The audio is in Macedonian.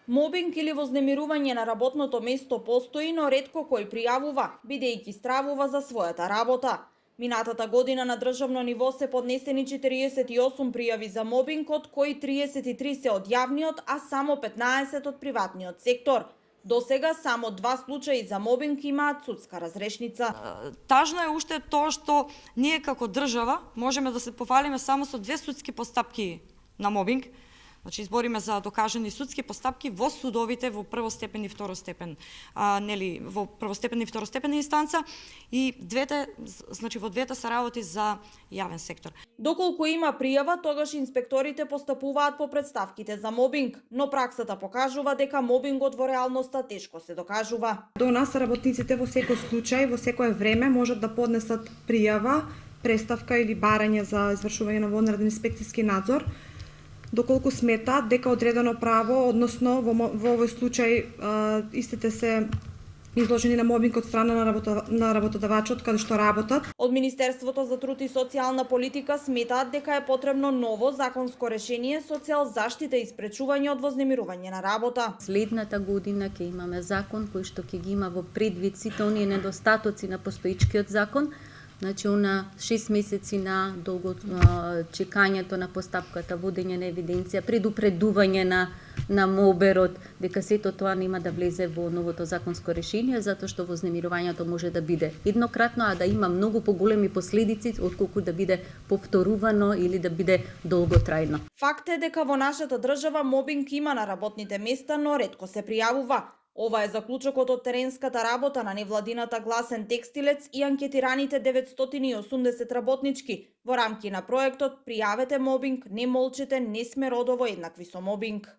Мобинг или вознемирување на работното место постои, но ретко кој пријавува, бидејќи стравува за својата работа. Минатата година на државно ниво се поднесени 48 пријави за мобинг, од кои 33 се од јавниот, а само 15 од приватниот сектор. До сега само 2 случаи за мобинг имаат судска разрешница. Тажно е уште тоа што ние како држава можеме да се пофалиме само со 2 судски постапки на мобинг. Значи, избориме за докажани судски постапки во судовите во првостепен и второстепен, во првостепен и второстепена инстанца, и во двете се работи за јавен сектор. Доколку има пријава, тогаш инспекторите постапуваат по претставките за мобинг, но праксата покажува дека мобингот во реалноста тешко се докажува. До нас работниците во секој случај, во секое време можат да поднесат пријава, преставка или барање за извршување на вонреден инспекцијски надзор, доколку сметаат дека одредено право, односно во овој случај истите се изложени на мобинг од страна на работодавачот каде што работат. Од Министерството за труд и социјална политика сметаат дека е потребно ново законско решение со цел заштита и спречување од вознемирување на работа. Следната година ќе имаме закон кој што ќе ги има во предвид сите оние недостатоци на постоечкиот закон. Значи, на 6 месеци на чекањето на постапката, водење на евиденција, предупредување на моберот, дека сето тоа нема да влезе во новото законско решение, затоа што вознемирувањето може да биде еднократно, а да има многу поголеми последици, отколку да биде повторувано или да биде долготрајно. Факт е дека во нашата држава мобинг има на работните места, но ретко се пријавува. Ова е заклучокот од теренската работа на невладината Гласен текстилец и анкетираните 980 работнички во рамки на проектот Пријавете мобинг, не молчете, не сме родово еднакви со мобинг.